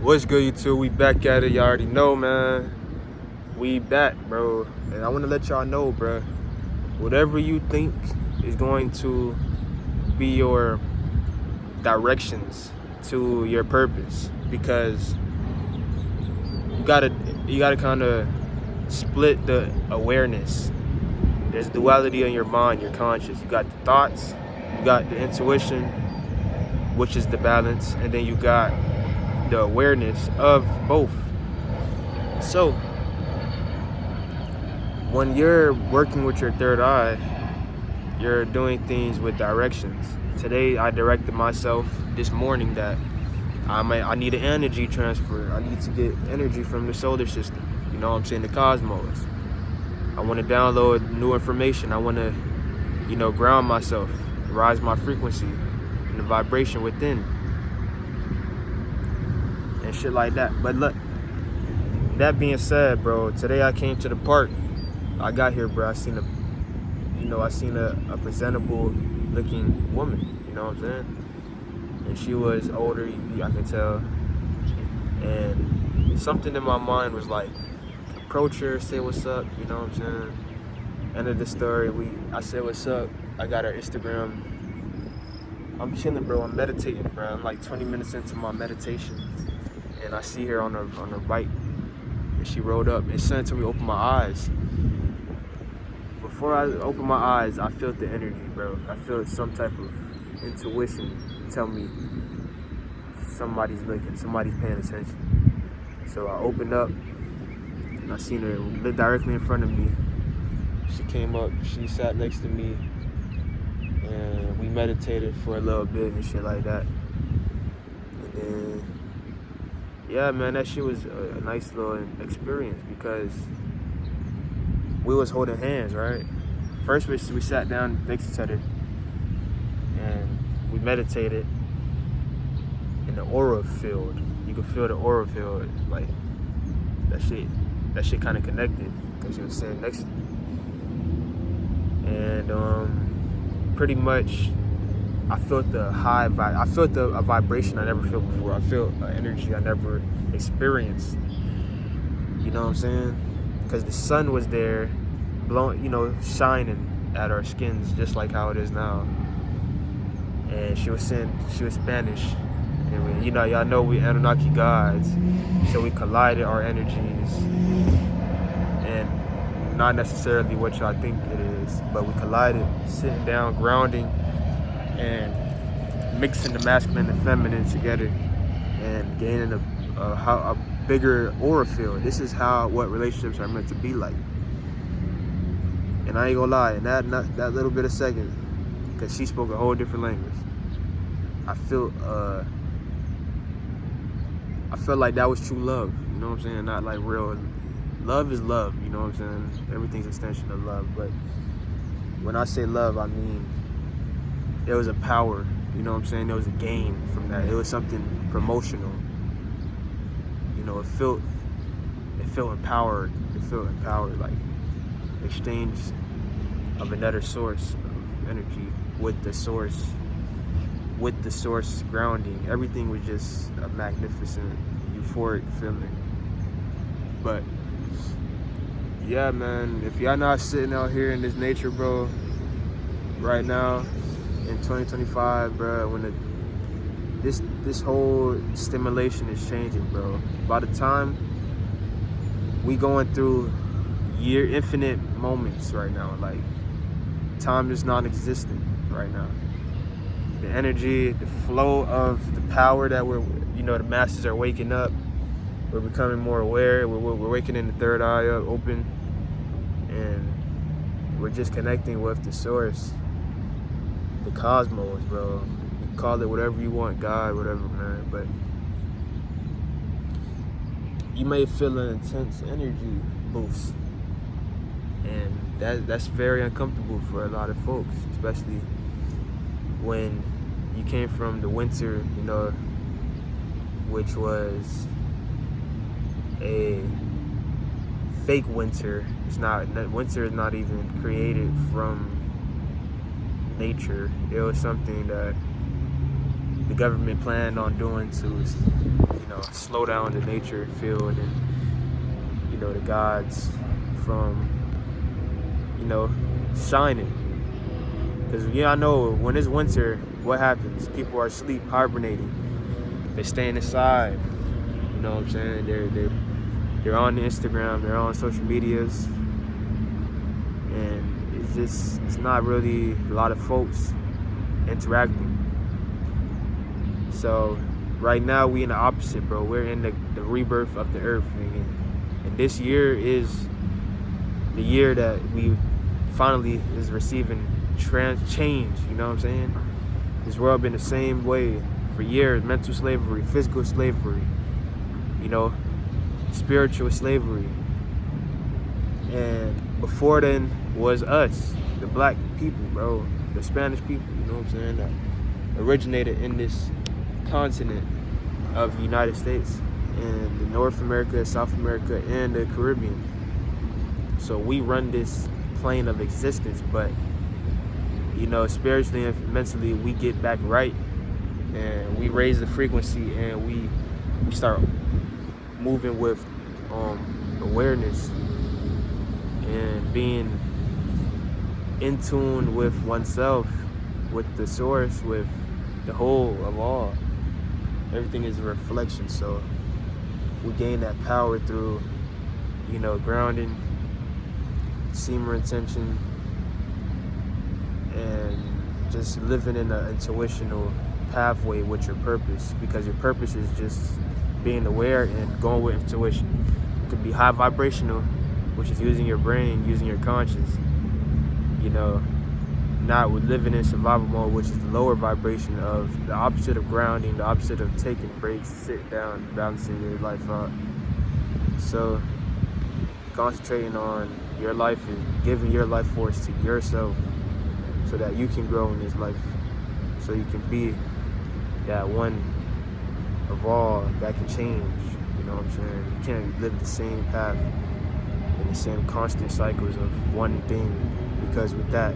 What's good, YouTube? We back at it. Y'all already know, man. We back, bro. And I want to let y'all know, bro. Whatever you think is going to be your directions to your purpose, because you gotta kind of split the awareness. There's duality in your mind, your conscious. You got the thoughts, you got the intuition, which is the balance, and then you got the awareness of both. So when you're working with your third eye, you're doing things with directions. Today I directed myself this morning that I need an energy transfer. I need to get energy from the solar system. You know what I'm saying? The cosmos. I want to download new information. I want to, ground myself, rise my frequency and the vibration within and shit like that. But look, that being said, bro, today I came to the park. I got here, bro. I seen a presentable looking woman, you know what I'm saying? And she was older, I could tell. And something in my mind was like, approach her, say what's up, you know what I'm saying? End of the story, I said what's up. I got her Instagram. I'm chilling, bro. I'm meditating, bro. I'm like 20 minutes into my meditation. And I see her on her bike. And she rolled up. And suddenly to me, open my eyes. Before I open my eyes, I felt the energy, bro. I feel some type of intuition tell me somebody's looking, somebody's paying attention. So I opened up and I seen her directly in front of me. She came up, she sat next to me, and we meditated for a little bit and shit like that. And then, yeah, man, that shit was a nice little experience because we was holding hands, right? First, we sat down next to each other and we meditated in the aura field. You could feel the aura field, like that shit kind of connected because you were sitting next to me. And pretty much, I felt the high vibe. I felt a vibration I never felt before. I felt an energy I never experienced. You know what I'm saying? Because the sun was there, blowing, shining at our skins just like how it is now. And she was Spanish. And y'all know we Anunnaki gods, so we collided our energies, and not necessarily what y'all think it is, but we collided, sitting down, grounding, and mixing the masculine and feminine together, and gaining a bigger aura field. This is what relationships are meant to be like. And I ain't gonna lie, in that little bit of second, because she spoke a whole different language, I felt like that was true love. You know what I'm saying? Not like real love is love. You know what I'm saying? Everything's an extension of love. But when I say love, I mean there was a power. You know what I'm saying? There was a gain from that. It was something promotional. It felt empowered. It felt empowered, like exchange of another source of energy with the source grounding. Everything was just a magnificent, euphoric feeling. But yeah, man, if y'all not sitting out here in this nature, bro, right now in 2025, bro, when this whole stimulation is changing, bro. By the time we going through infinite moments right now, like time is non-existent right now. The energy, the flow of the power that the masses are waking up. We're becoming more aware. We're waking in the third eye up, open, and we're just connecting with the source, the cosmos, bro. You can call it whatever you want, God, whatever, man. But you may feel an intense energy boost, and that's very uncomfortable for a lot of folks, especially when you came from the winter, which was a fake winter. Winter is not even created from nature. It was something that the government planned on doing to, slow slow down the nature feel, and then, you know, the gods from, you know, shining. Because, yeah, I know when it's winter, what happens? People are asleep, hibernating. They're staying inside. You know what I'm saying? They're on Instagram, they're on social medias, and it's not really a lot of folks interacting. So right now we in the opposite, bro. We're in the rebirth of the earth, nigga. And this year is the year that we finally is receiving change, you know what I'm saying? This world been the same way for years. Mental slavery, physical slavery, you know, spiritual slavery. And before then was us, the black people, bro, the Spanish people, you know what I'm saying, that originated in this continent of the United States, and the North America, South America, and the Caribbean. So we run this plane of existence, but, you know, spiritually and mentally, we get back right, and we raise the frequency, and we start moving with awareness and being in tune with oneself, with the source, with the whole of all. Everything is a reflection, so we gain that power through, you know, grounding, semer intention, and just living in an intuitional pathway with your purpose, because your purpose is just being aware and going with intuition. It could be high vibrational, which is using your brain, using your conscience, you know, not with living in survival mode, which is the lower vibration of the opposite of grounding, the opposite of taking breaks, sit down, balancing your life out. So concentrating on your life and giving your life force to yourself so that you can grow in this life, so you can be that one of all that can change, you know what I'm saying? You can't live the same path in the same constant cycles of one thing, because with that,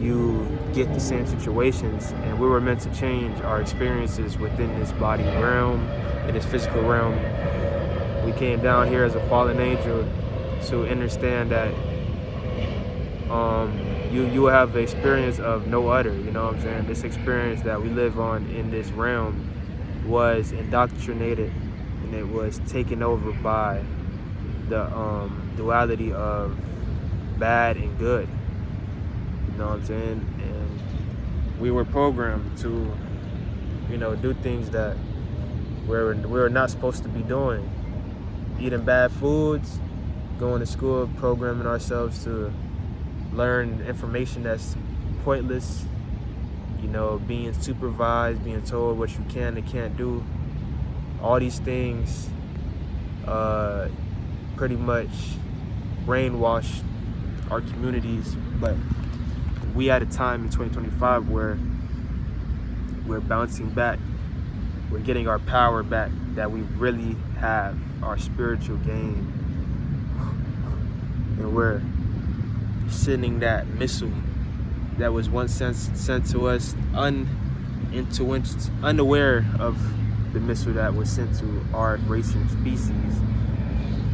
you get the same situations, and we were meant to change our experiences within this body realm, in this physical realm. We came down here as a fallen angel to understand that you have the experience of no other, you know what I'm saying? This experience that we live on in this realm was indoctrinated, and it was taken over by the duality of bad and good. You know what I'm saying? And we were programmed to, you know, do things that we're not supposed to be doing. Eating bad foods, going to school, programming ourselves to learn information that's pointless, you know, being supervised, being told what you can and can't do. All these things pretty much brainwash our communities, but we at a time in 2025 where we're bouncing back, we're getting our power back that we really have, our spiritual game, and we're sending that missile that was once sent to us unaware of the missile that was sent to our racing species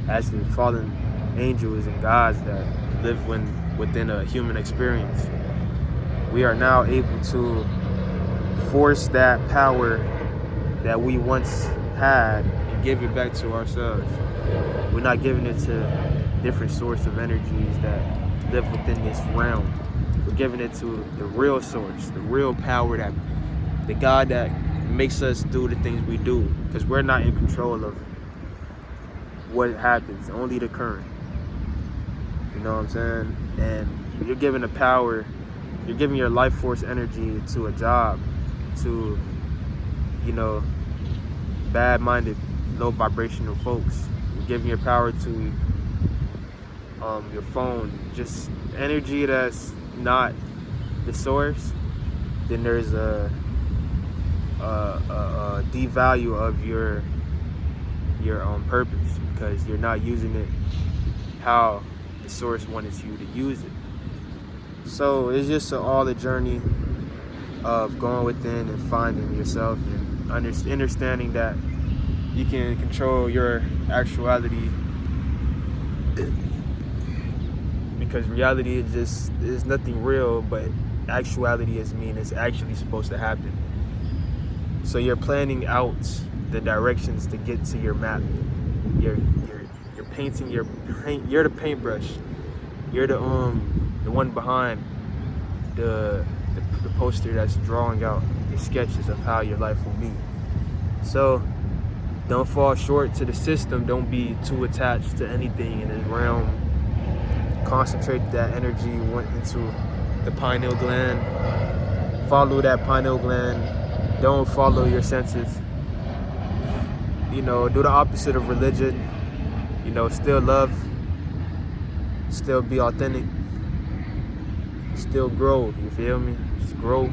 as the fallen angels and gods that live within a human experience. We are now able to force that power that we once had and give it back to ourselves. We're not giving it to different source of energies that live within this realm. We're giving it to the real source, the real power, that the God that makes us do the things we do, because we're not in control of what happens, only the current. You know what I'm saying? And you're giving the power, you're giving your life force energy to a job, to, you know, bad-minded, low vibrational folks. You're giving your power to your phone, just energy that's not the source. Then there's a devalue of your purpose, because you're not using it how the source wanted you to use it. So it's just all a journey of going within and finding yourself and understanding that you can control your actuality, because reality is nothing real, but actuality it's actually supposed to happen. So you're planning out the directions to get to your map. You're painting you're the paintbrush. You're the one behind the poster that's drawing out the sketches of how your life will be. So don't fall short to the system. Don't be too attached to anything in this realm. Concentrate that energy into the pineal gland. Follow that pineal gland. Don't follow your senses. Do the opposite of religion. Still love. Still be authentic. Still grow. You feel me? Just grow.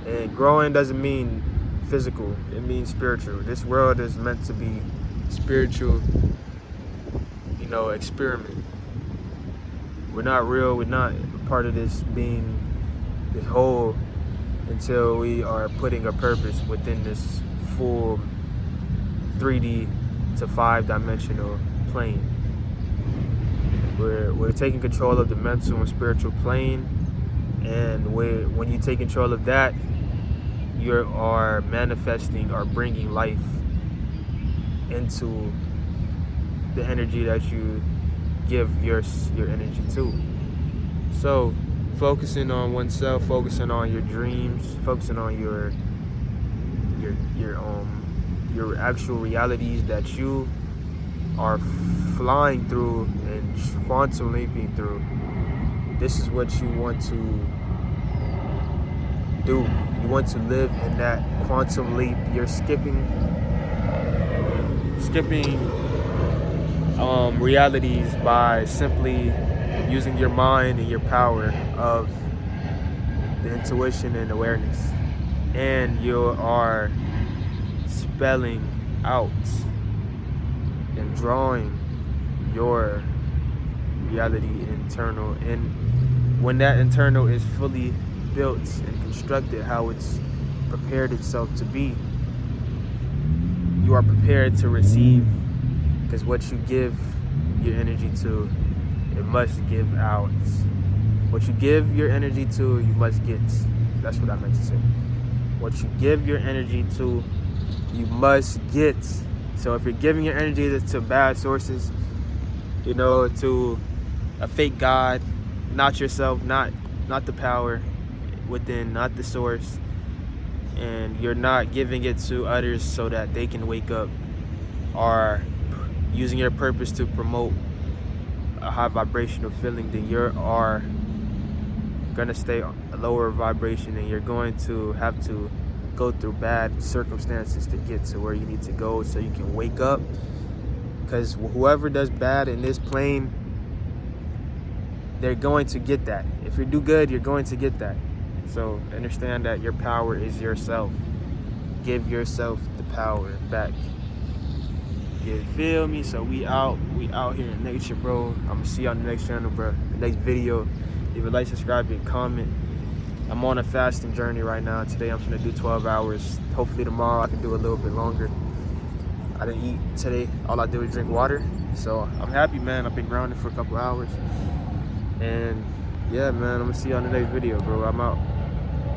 And growing doesn't mean physical. It means spiritual. This world is meant to be spiritual, experiment. We're not real. We're not part of this whole until we are putting a purpose within this full 3D to 5-dimensional plane. We're taking control of the mental and spiritual plane, and when you take control of that, you are manifesting or bringing life into the energy that you give your energy to. So focusing on oneself, focusing on your dreams, focusing on your actual realities that you are flying through and quantum leaping through. This is what you want to do. You want to live in that quantum leap. You're skipping realities by simply using your mind and your power of the intuition and awareness. And you are spelling out and drawing your reality internal. And when that internal is fully built and constructed how it's prepared itself to be, you are prepared to receive, because what you give your energy to, it must give out. What you give your energy to, you must get. That's what I meant to say. What you give your energy to, you must get. So if you're giving your energy to bad sources, to a fake God, not yourself, not the power within, not the source, and you're not giving it to others so that they can wake up, or using your purpose to promote a high vibrational feeling, then you are gonna stay a lower vibration, and you're going to have to go through bad circumstances to get to where you need to go so you can wake up. Because whoever does bad in this plane, they're going to get that. If you do good, you're going to get that. So understand that your power is yourself. Give yourself the power back. You feel me? So we out here in nature, bro. I'm gonna see you on the next channel, bro. The next video. Leave a like, subscribe, and comment. I'm on a fasting journey right now. Today I'm gonna do 12 hours. Hopefully tomorrow I can do a little bit longer. I didn't eat today. All I did was drink water. So I'm happy, man. I've been grounded for a couple hours. And yeah, man, I'm gonna see you on the next video, bro. I'm out.